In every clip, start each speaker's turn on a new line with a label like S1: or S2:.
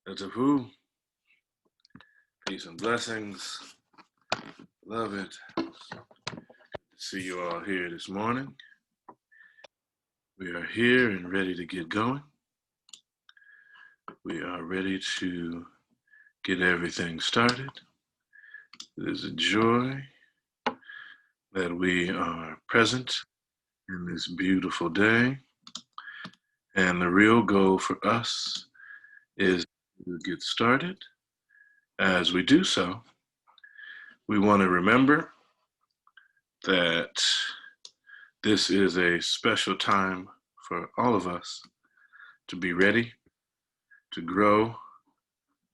S1: That's a who. Peace and blessings. Love it. See you all here this morning. We are here and ready to get going. We are ready to get everything started. It is a joy that we are present in this beautiful day. And the real goal for us is to get started. As we do so, we want to remember that this is a special time for all of us to be ready, to grow,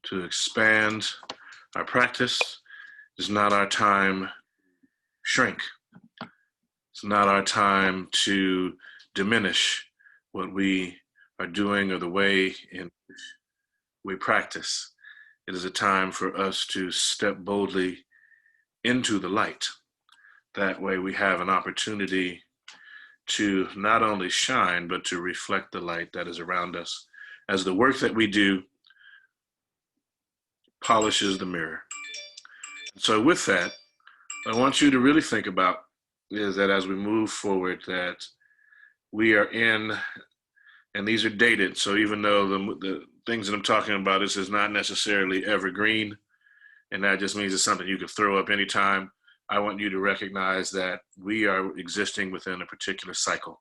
S1: to expand our practice. It's not our time to shrink. It's not our time to diminish what we are doing or the way in which we practice. It is a time for us to step boldly into the light. That way we have an opportunity to not only shine, but to reflect the light that is around us as the work that we do polishes the mirror. So with that, I want you to really think about is that as we move forward, that we are in, and these are dated, so even though the things that I'm talking about, this is not necessarily evergreen, and that just means it's something you can throw up anytime. I want you to recognize that we are existing within a particular cycle,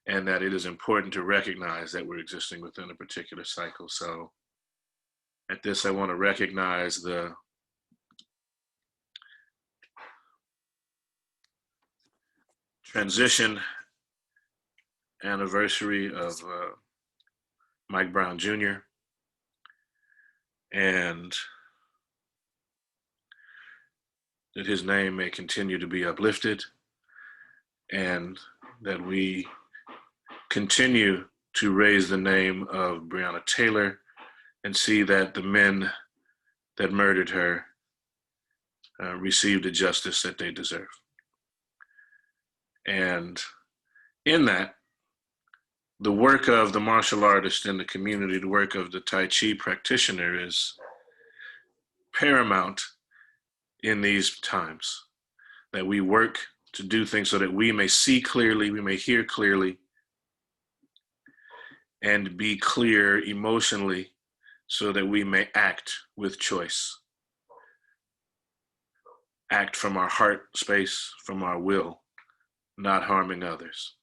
S1: and that it is important to recognize that we're existing within a particular cycle. So at this, I want to recognize the transition anniversary of Mike Brown Jr. and that his name may continue to be uplifted, and that we continue to raise the name of Breonna Taylor and see that the men that murdered her received the justice that they deserve. And in that, the work of the martial artist in the community, the work of the Tai Chi practitioner is paramount in these times, that we work to do things so that we may see clearly, we may hear clearly, and be clear emotionally so that we may act with choice. Act from our heart space, from our will, not harming others,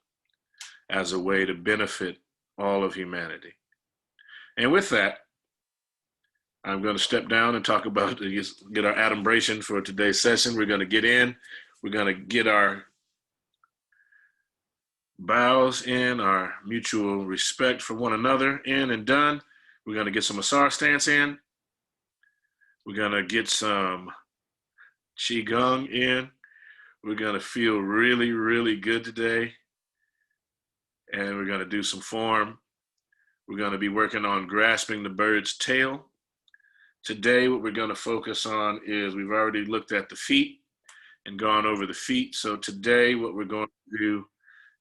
S1: as a way to benefit all of humanity. And with that, I'm going to step down and talk about, get our adumbration for today's session. We're going to get in, we're going to get our bows in, our mutual respect for one another in and done. We're going to get some Asar Stance in. We're going to get some Qigong in. We're going to feel really, really good today. And we're going to do some form. We're going to be working on grasping the bird's tail. Today, what we're going to focus on is we've already looked at the feet and gone over the feet. So today, what we're going to do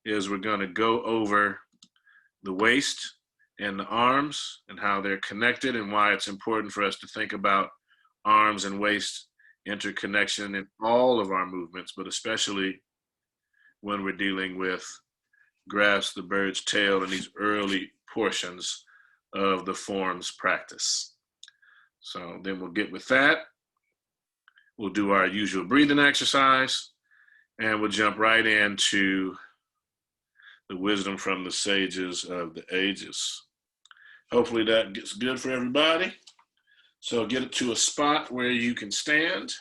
S1: is we're going to go over the waist and the arms and how they're connected and why it's important for us to think about arms and waist interconnection in all of our movements, but especially when we're dealing with grasp the bird's tail in these early portions of the forms practice. So then we'll get with that. We'll do our usual breathing exercise, and we'll jump right into the wisdom from the sages of the ages. Hopefully that gets good for everybody. So get it to a spot where you can stand,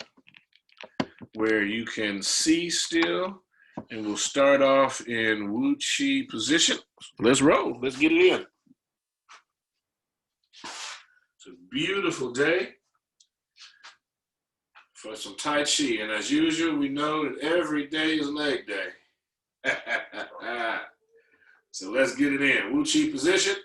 S1: where you can see still, and we'll start off in Wu Chi position. Let's roll. Let's get it in. It's a beautiful day for some Tai Chi. And as usual, we know that every day is leg day. So let's get it in. Wu Chi position.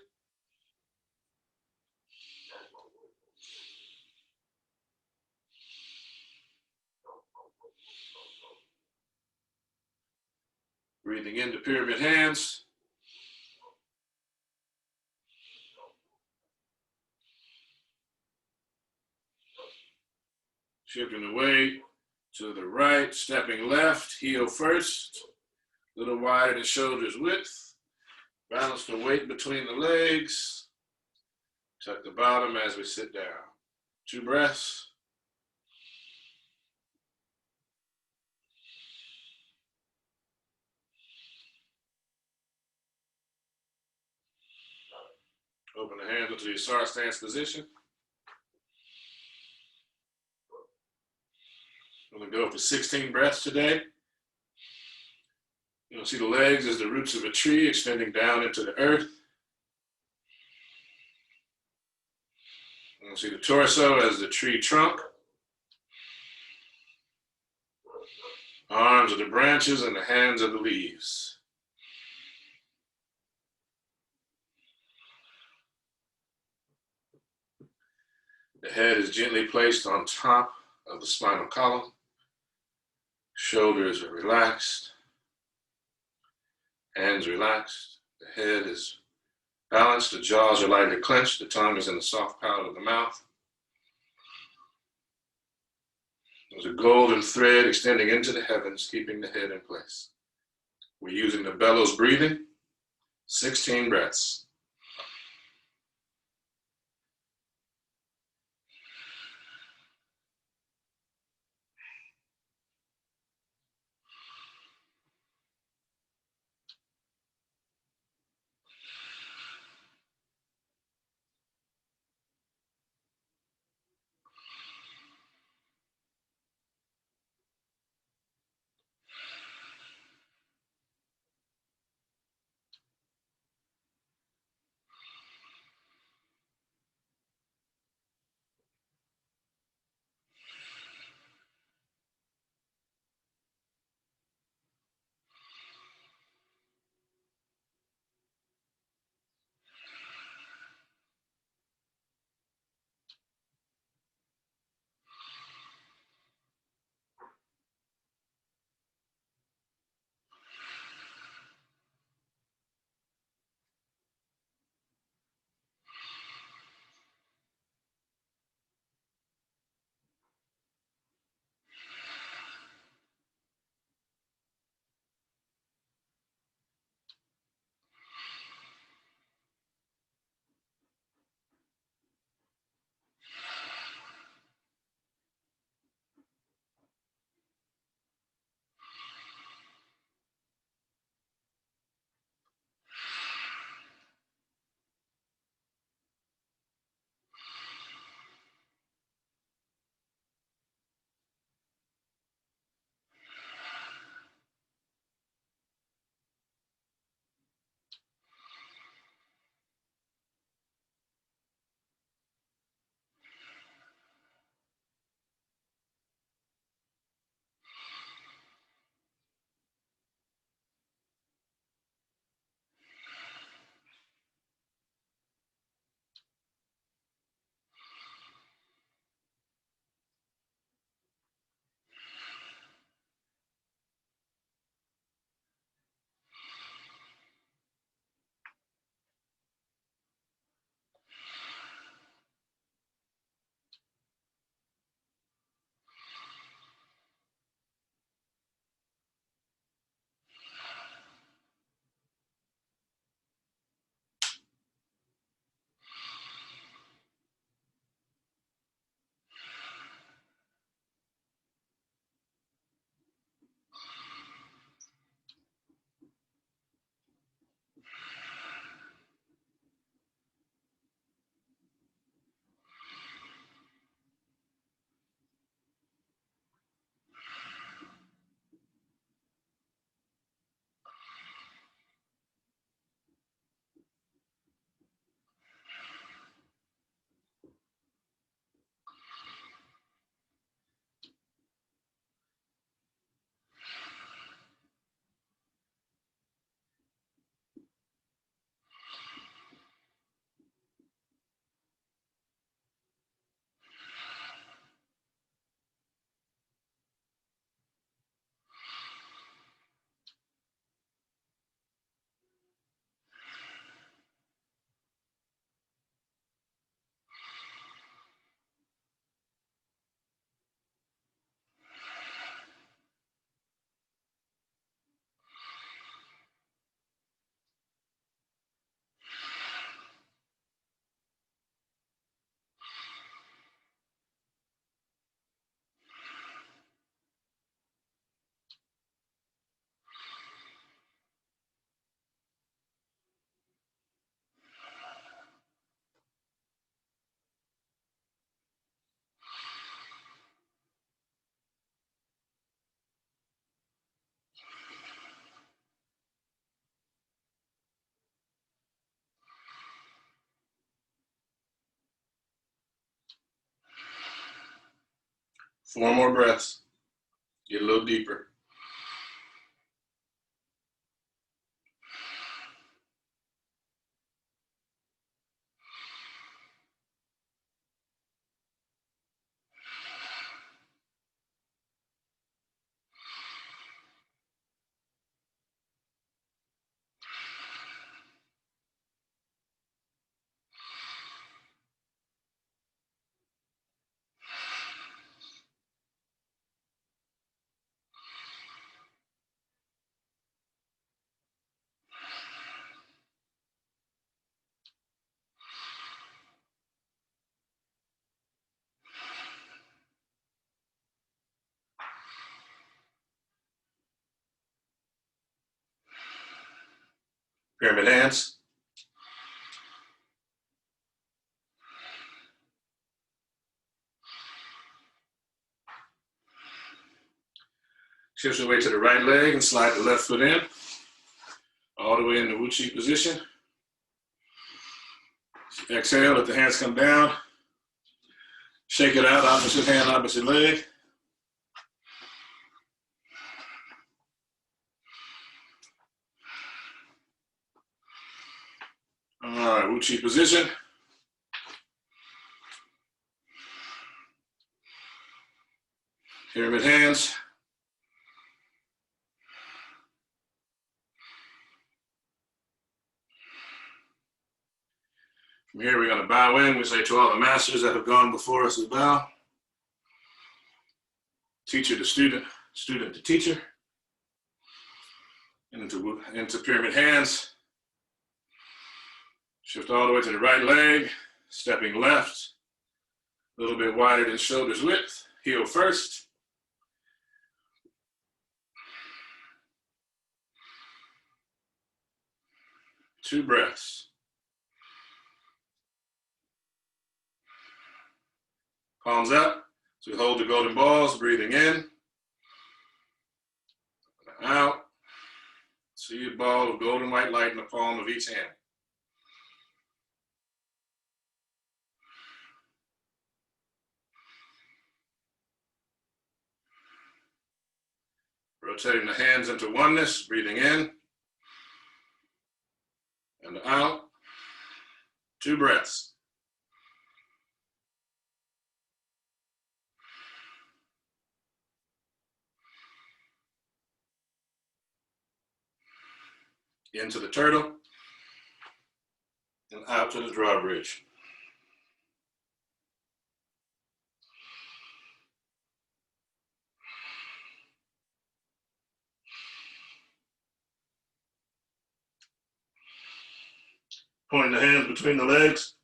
S1: Breathing into pyramid hands. Shifting the weight to the right, stepping left, heel first, a little wider than shoulders width. Balance the weight between the legs. Tuck the bottom as we sit down. 2 breaths. Open the hands into the Asar Stance position. I'm going to go for 16 breaths today. You'll see the legs as the roots of a tree extending down into the earth. You'll see the torso as the tree trunk. Arms are the branches and the hands are the leaves. The head is gently placed on top of the spinal column. Shoulders are relaxed. Hands relaxed. The head is balanced. The jaws are lightly clenched. The tongue is in the soft palate of the mouth. There's a golden thread extending into the heavens, keeping the head in place. We're using the bellows breathing. 16 breaths. 4 more breaths. Get a little deeper. Pyramid hands. Shift your weight to the right leg and slide the left foot in. All the way into Wu-Chi position. Exhale, let the hands come down. Shake it out, opposite hand, opposite leg. All right, Wu-Chi position. Pyramid hands. From here, we're going to bow in. We say to all the masters that have gone before us, we bow. Teacher to student, student to teacher. Into pyramid hands. Shift all the way to the right leg, stepping left, a little bit wider than shoulders width. Heel first. Two breaths. Palms up. So we hold the golden balls, breathing in. Out. See a ball of golden white light in the palm of each hand. Rotating the hands into oneness, breathing in and out. Two breaths. Into the turtle and out to the drawbridge. Pointing the hands between the legs.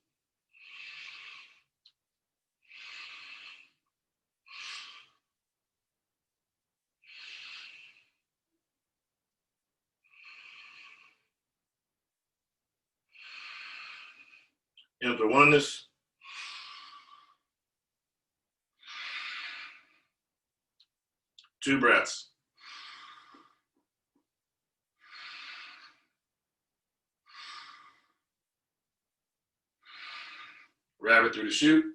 S1: Into oneness. Two breaths. Rabbit through the chute.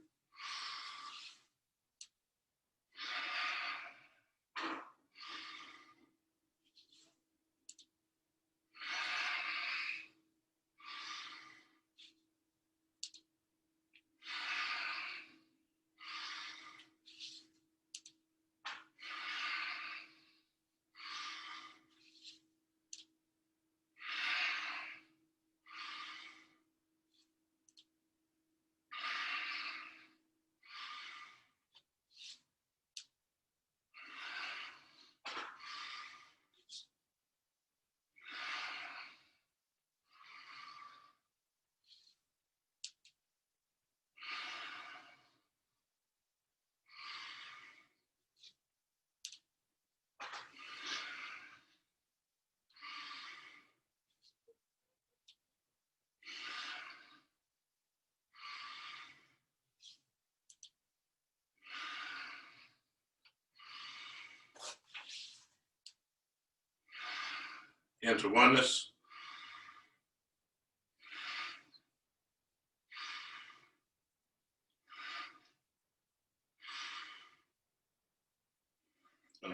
S1: Into oneness.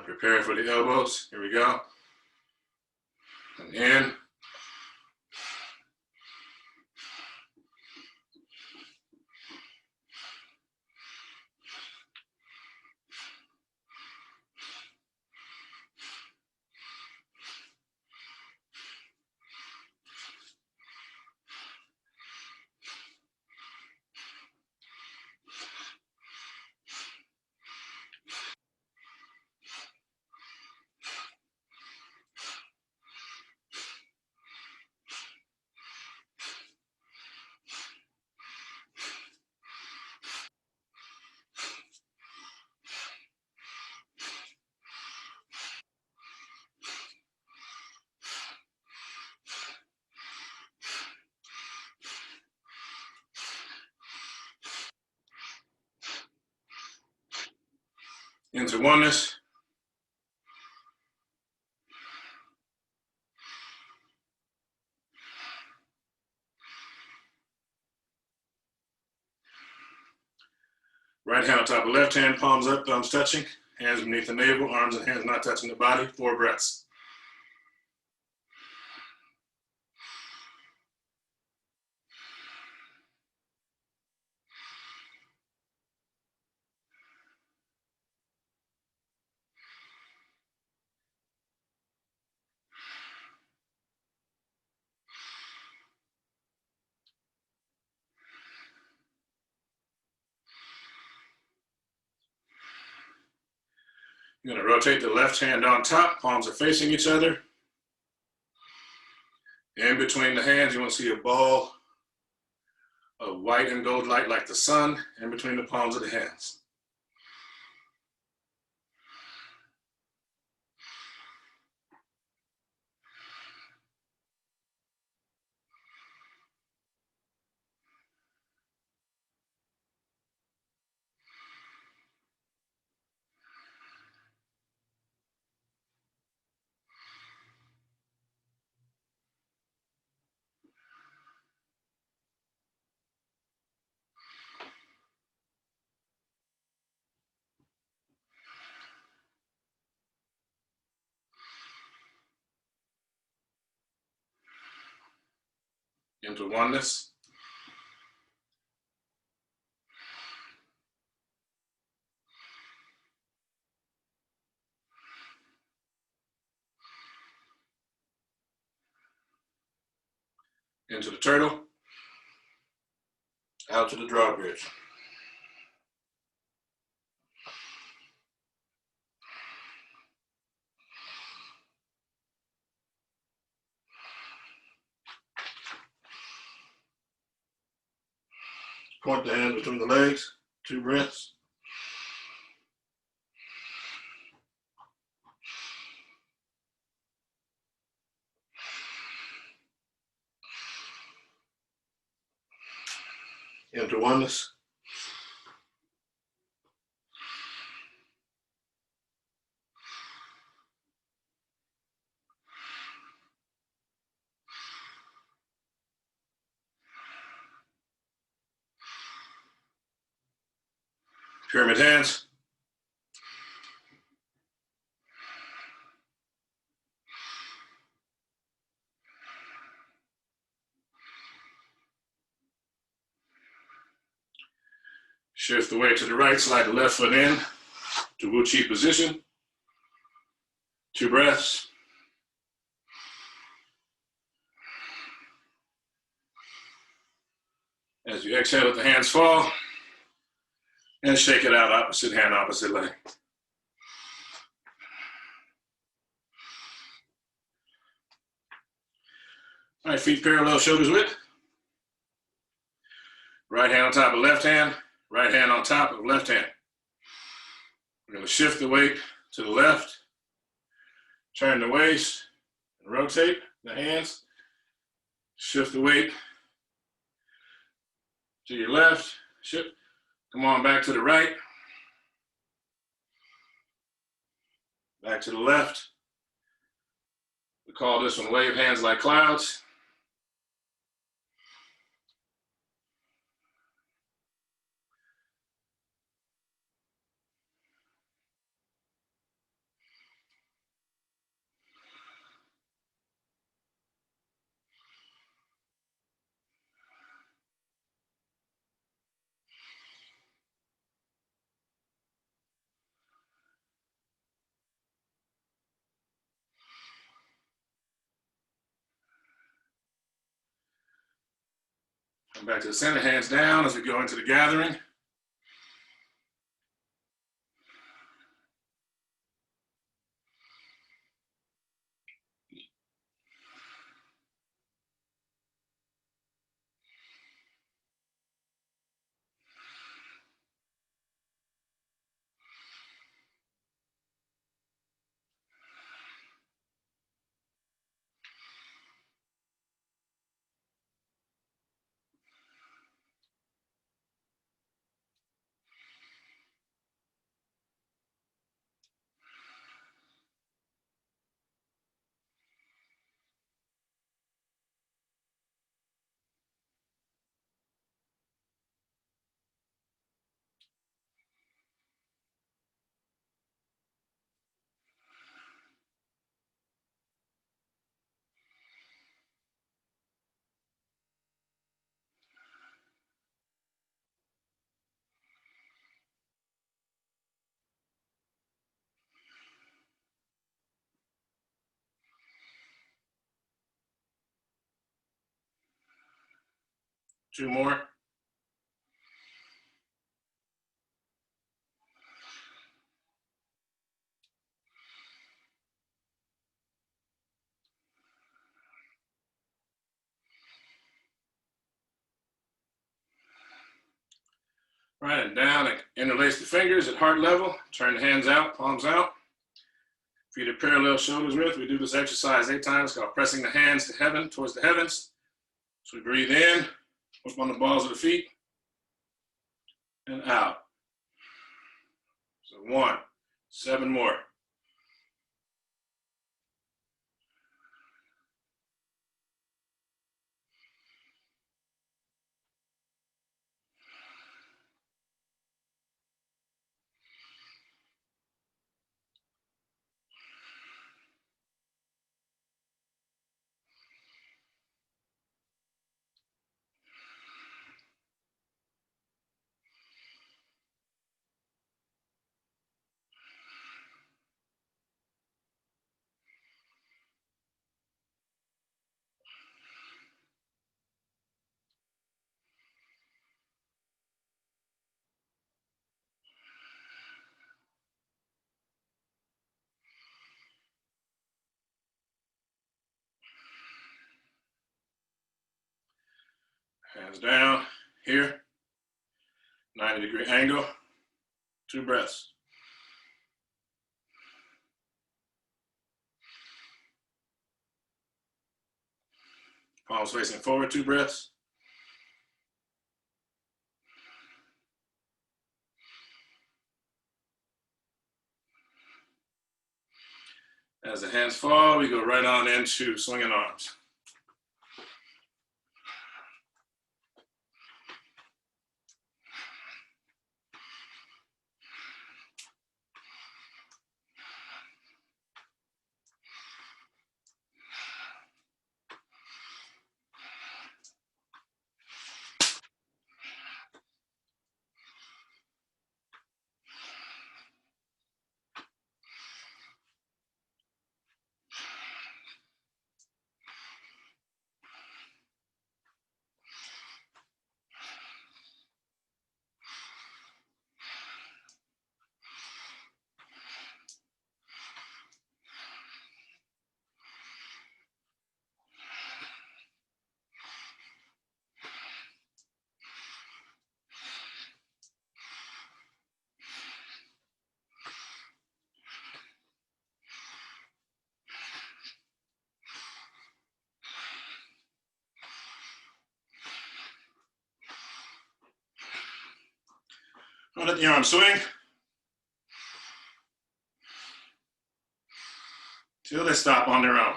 S1: And prepare for the elbows. Here we go. And in. Into oneness. Right hand on top of left hand, palms up, thumbs touching, hands beneath the navel, arms and hands not touching the body. 4 breaths. You're going to rotate the left hand on top, palms are facing each other. In between the hands, you want to see a ball of white and gold light like the sun in between the palms of the hands. Into oneness. Into the turtle. Out to the drawbridge. Point the hand between the legs. 2 breaths. Into oneness. Pyramid hands. Shift the weight to the right, slide the left foot in to Wu Chi position. 2 breaths. As you exhale, let the hands fall and shake it out, opposite hand, opposite leg. All right, feet parallel, shoulders width. Right hand on top of left hand, right hand on top of left hand. We're going to shift the weight to the left, turn the waist, and rotate the hands. Shift the weight to your left, shift. Come on back to the right, back to the left. We call this one wave hands like clouds. Come back to the center, hands down as we go into the gathering. Two more. Right, and down, and interlace the fingers at heart level. Turn the hands out, palms out. Feet are parallel, shoulders width. We do this exercise 8 times. It's called pressing the hands to heaven, towards the heavens. So we breathe in, up on the balls of the feet, and out. So 1, 7 more. Hands down, here, 90-degree angle, 2 breaths. Palms facing forward, 2 breaths. As the hands fall, we go right on into swinging arms. Let the arms swing till they stop on their own.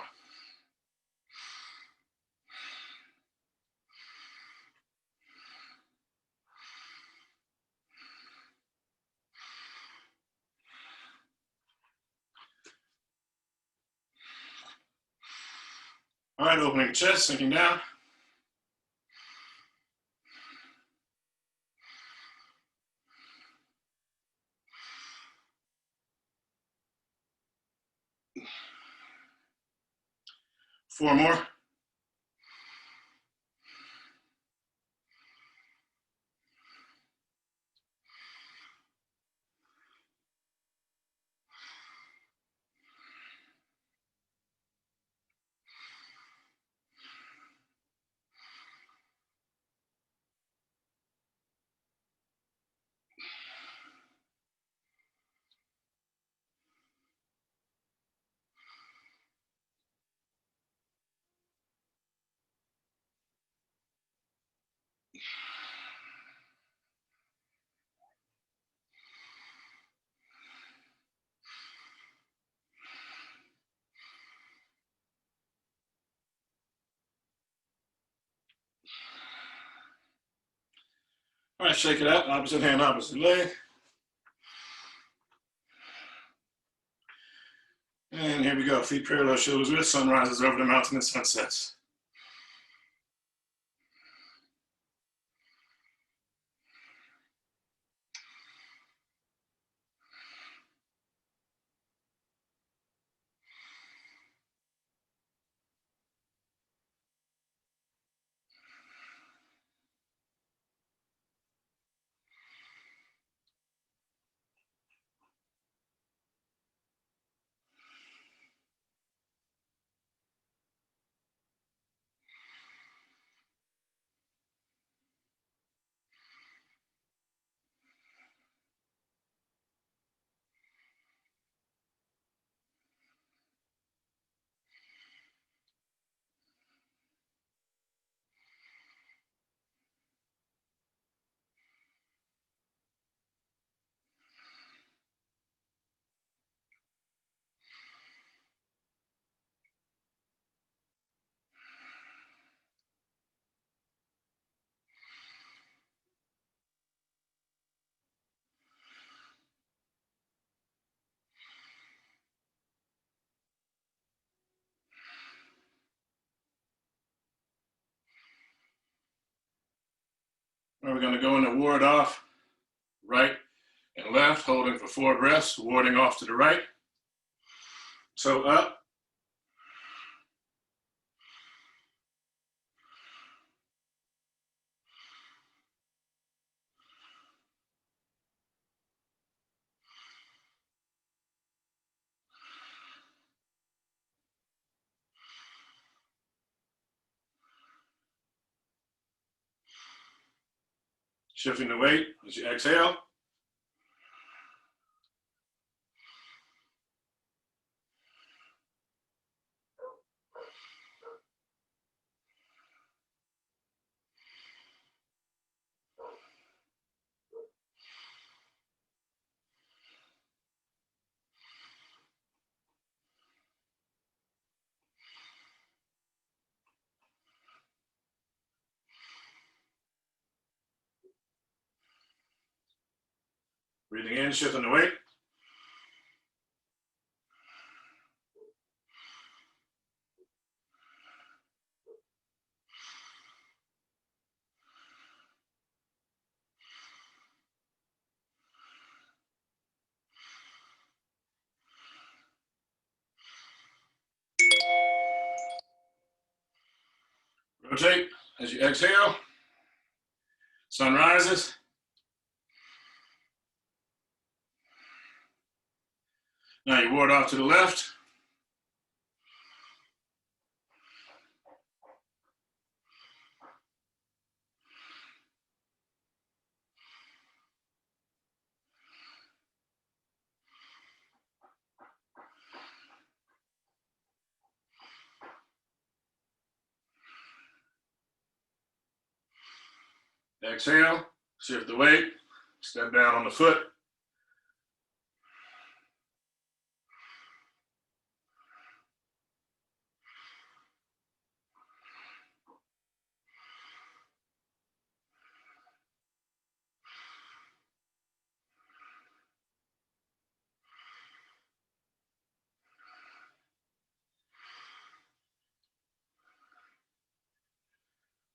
S1: All right, opening the chest, sinking down. Four more. All right, shake it out. Opposite hand, opposite leg. And here we go. Feet parallel, shoulders width. Sun rises over the mountain and sun sets. We're going to go into ward off, right and left, holding for 4 breaths, warding off to the right. So up. Shifting the weight as you exhale. Breathing in, shifting the weight. Rotate as you exhale. Sun rises. Now you ward off to the left. Exhale, shift the weight, step down on the foot.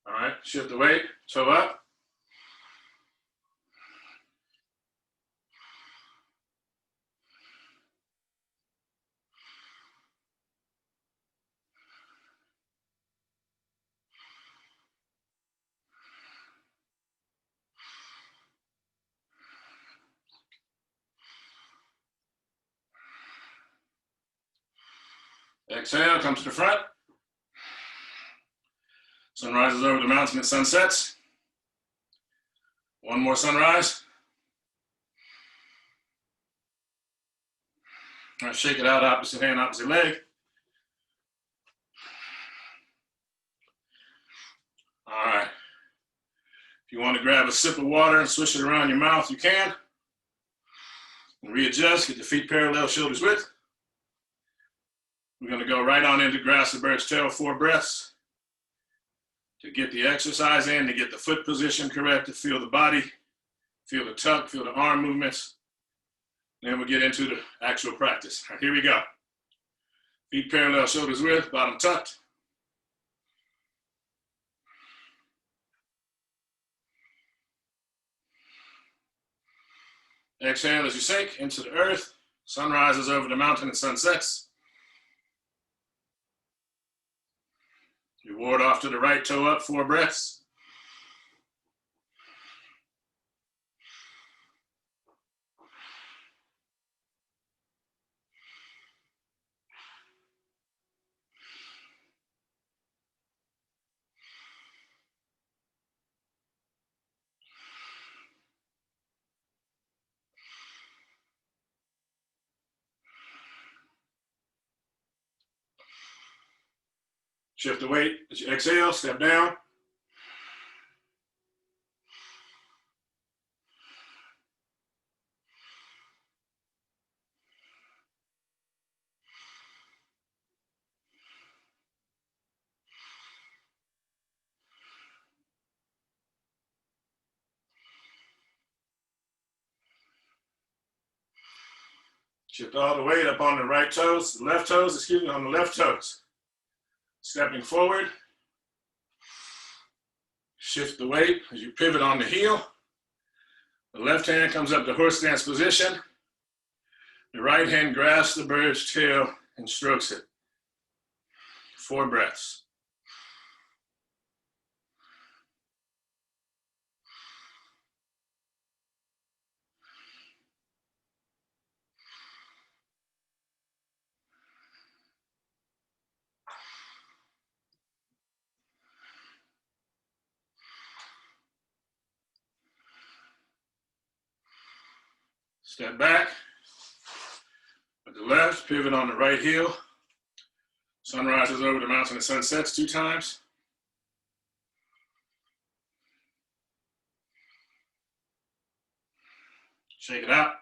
S1: All right, shift the weight, toe up. Exhale, come to the front. Sun rises over the mountain and sun sets. One more sunrise. All right, shake it out, opposite hand, opposite leg. All right. If you want to grab a sip of water and swish it around your mouth, you can. And readjust, get the feet parallel, shoulders width. We're going to go right on into grasp the bird's tail, 4 breaths. To get the exercise in, to get the foot position correct, to feel the body, feel the tuck, feel the arm movements. Then we'll get into the actual practice. All right, here we go. Feet parallel, shoulders width, bottom tucked. Exhale as you sink into the earth. Sun rises over the mountain and sun sets. You ward off to the right toe up, 4 breaths. Shift the weight as you exhale, step down. Shift all the weight up on the right toes, on the left toes. Stepping forward. Shift the weight as you pivot on the heel. The left hand comes up to horse stance position. The right hand grasps the bird's tail and strokes it. 4 breaths. Step back. With the left, pivot on the right heel. Sun rises over the mountain and sun sets 2 times. Shake it out.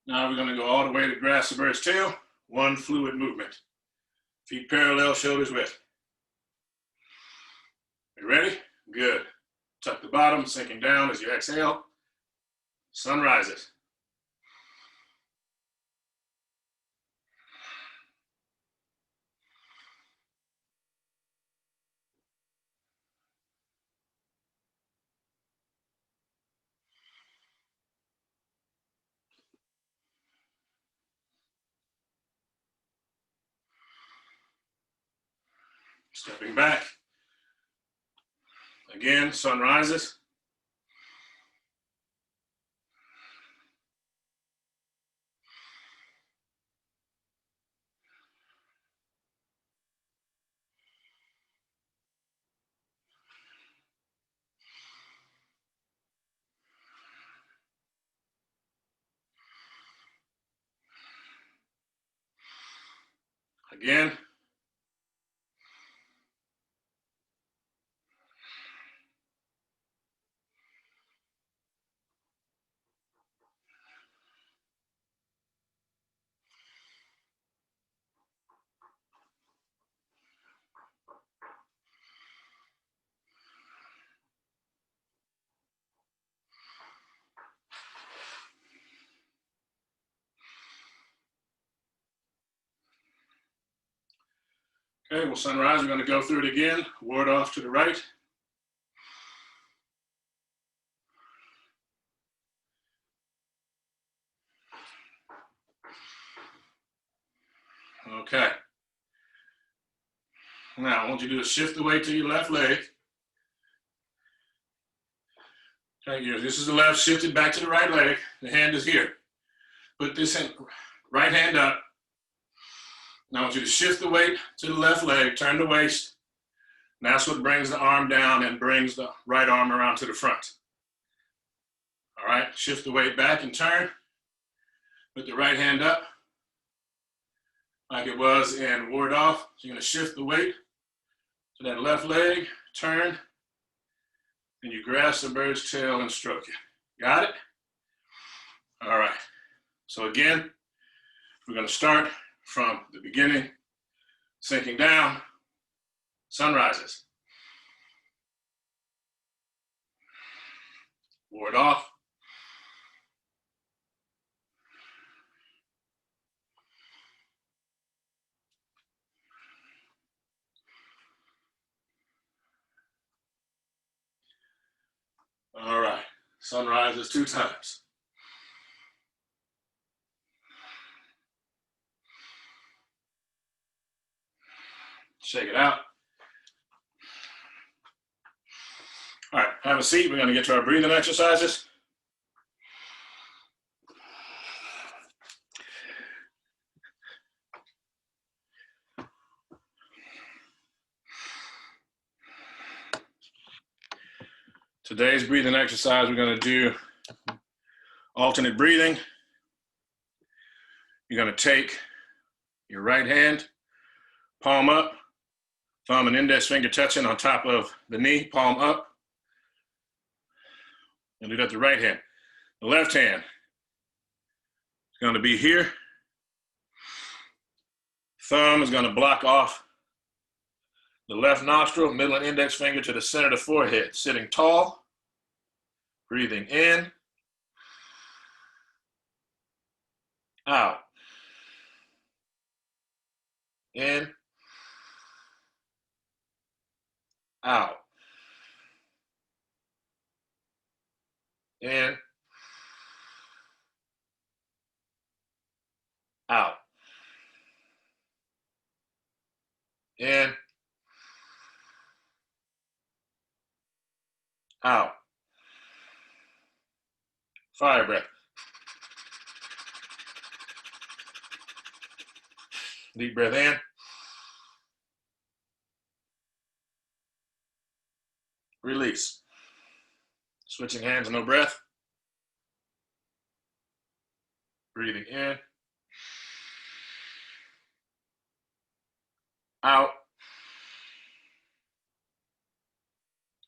S1: Now we're going to go all the way to grasp the bird's tail. 1 fluid movement. Feet parallel, shoulders width. You ready? Good. Tuck the bottom, sinking down as you exhale. Sun rises. Stepping back. Again, sun rises. Again. Okay, well, sunrise, we're going to go through it again. Ward off to the right. Okay. Now, I want you to do is shift the weight to your left leg. Okay, this is the left, shifted back to the right leg. The hand is here. Put this hand, right hand up. Now I want you to shift the weight to the left leg, turn the waist. And that's what brings the arm down and brings the right arm around to the front. All right, shift the weight back and turn. Put the right hand up like it was and ward off. So you're going to shift the weight that left leg, turn, and you grasp the bird's tail and stroke it. Got it? All right. So again, we're going to start from the beginning, sinking down, sunrises. Ward off. All right, sunrises 2 times. Shake it out. All right, have a seat. We're going to get to our breathing exercises. Today's breathing exercise, we're going to do alternate breathing. You're going to take your right hand, palm up, thumb and index finger touching on top of the knee, palm up. And do that the right hand. The left hand is going to be here. Thumb is going to block off the left nostril, middle and index finger to the center of the forehead. Sitting tall, breathing in, out, in, out, in, out, in, out. Fire breath. Deep breath in. Release. Switching hands, no breath. Breathing in. Out.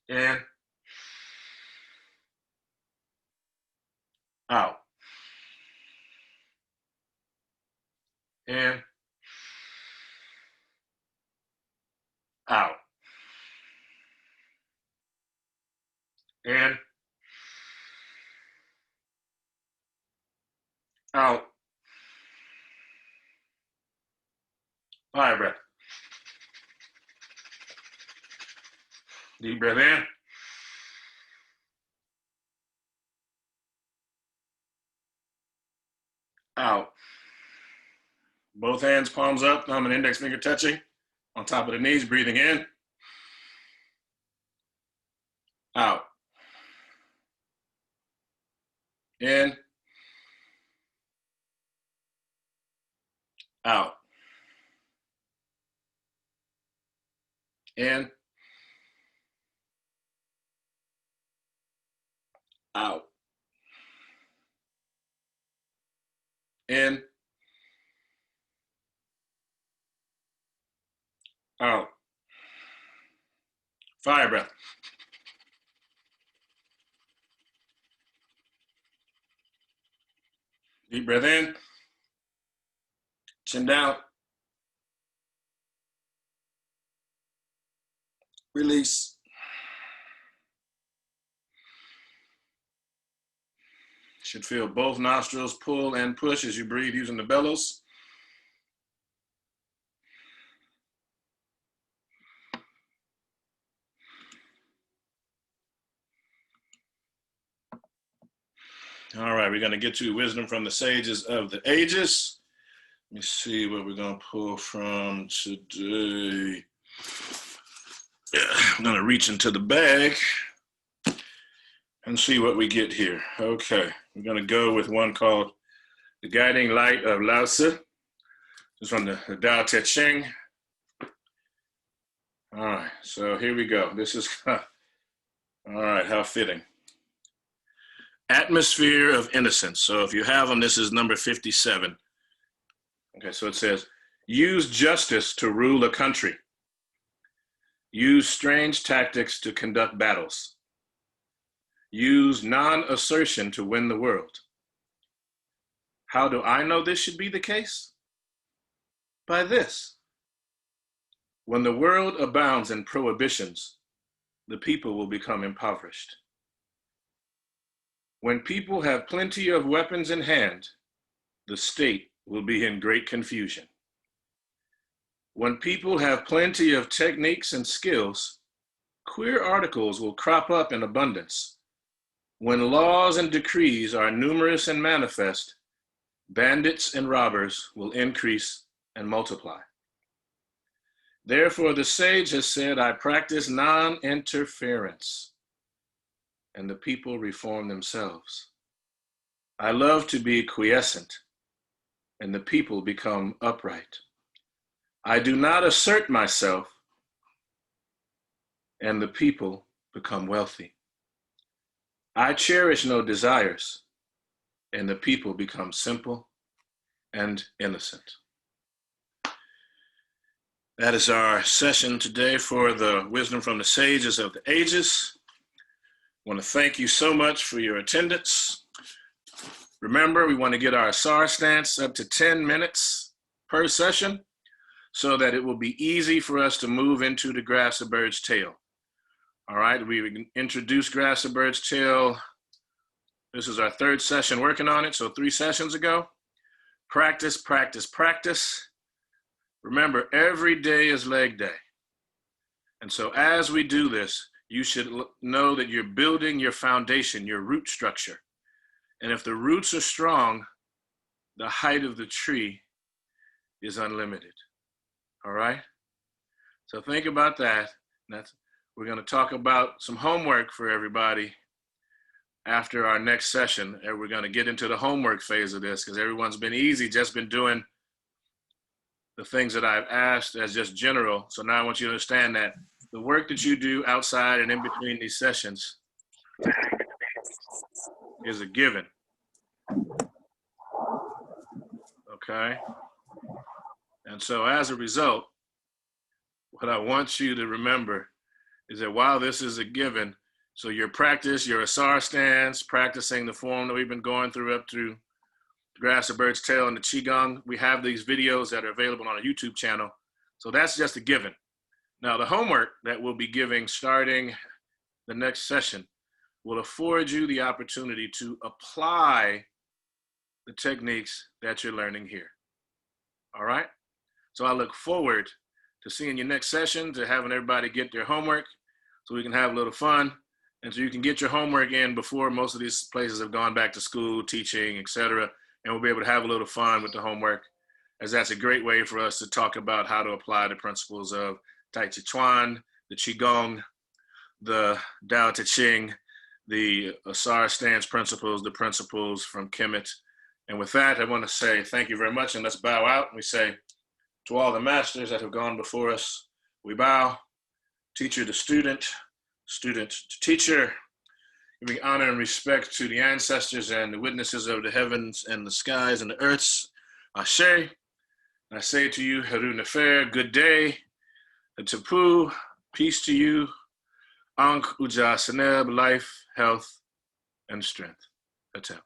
S1: In. Out. In. Out. In. Out. Fire breath. Deep breath in. Out. Both hands, palms up, thumb and index finger touching on top of the knees, breathing in. Out. In. Out. In. Out. In. Out. Fire breath. Deep breath in. Chin down. Release. Should feel both nostrils pull and push as you breathe using the bellows. All right, we're going to get to wisdom from the sages of the ages. Let me see what we're going to pull from today. I'm going to reach into the bag and see what we get here. Okay, we're going to go with one called The Guiding Light of Lao Tzu. It's from the Tao Te Ching. All right, so here we go. This is, all right, how fitting. Atmosphere of innocence. So if you have them, this is number 57. Okay, so it says, use justice to rule a country. Use strange tactics to conduct battles. Use non-assertion to win the world. How do I know this should be the case? By this. When the world abounds in prohibitions, the people will become impoverished. When people have plenty of weapons in hand, the state will be in great confusion. When people have plenty of techniques and skills, queer articles will crop up in abundance. When laws and decrees are numerous and manifest, bandits and robbers will increase and multiply. Therefore, the sage has said, I practice non-interference, and the people reform themselves. I love to be quiescent, and the people become upright. I do not assert myself, and the people become wealthy. I cherish no desires, and the people become simple and innocent. That is our session today for the Wisdom from the Sages of the Ages. I want to thank you so much for your attendance. Remember, we want to get our Asar Stance up to 10 minutes per session so that it will be easy for us to move into the Grasp the Bird's Tail. All right, we introduced Grasp the Bird's Tail. This is our third session working on it, so 3 sessions ago. Practice, practice, practice. Remember, every day is leg day. And so as we do this, you should know that you're building your foundation, your root structure. And if the roots are strong, the height of the tree is unlimited. All right? So think about that. We're going to talk about some homework for everybody after our next session. And we're going to get into the homework phase of this because everyone's been easy, just been doing the things that I've asked as just general. So now I want you to understand that the work that you do outside and in between these sessions is a given. Okay? And so as a result, what I want you to remember is that while this is a given, so your practice, your Asar Stance, practicing the form that we've been going through up through Grasp the Bird's Tail and the Qigong, we have these videos that are available on our YouTube channel. So that's just a given. Now the homework that we'll be giving starting the next session will afford you the opportunity to apply the techniques that you're learning here. All right? So I look forward to seeing you next session, to having everybody get their homework so we can have a little fun and so you can get your homework in before most of these places have gone back to school, teaching, etc. And we'll be able to have a little fun with the homework, as that's a great way for us to talk about how to apply the principles of Tai Chi Chuan, the Qigong, the Tao Te Ching, the Asar Stance principles, the principles from Kemet. And with that, I want to say thank you very much, and let's bow out. We say to all the masters that have gone before us, we bow, teacher to student, student to teacher, giving honor and respect to the ancestors and the witnesses of the heavens and the skies and the earths. Ashe. I say to you, Haru Nefer, good day. Tapu, peace to you. Ankh Uja Seneb, life, health, and strength. Atel.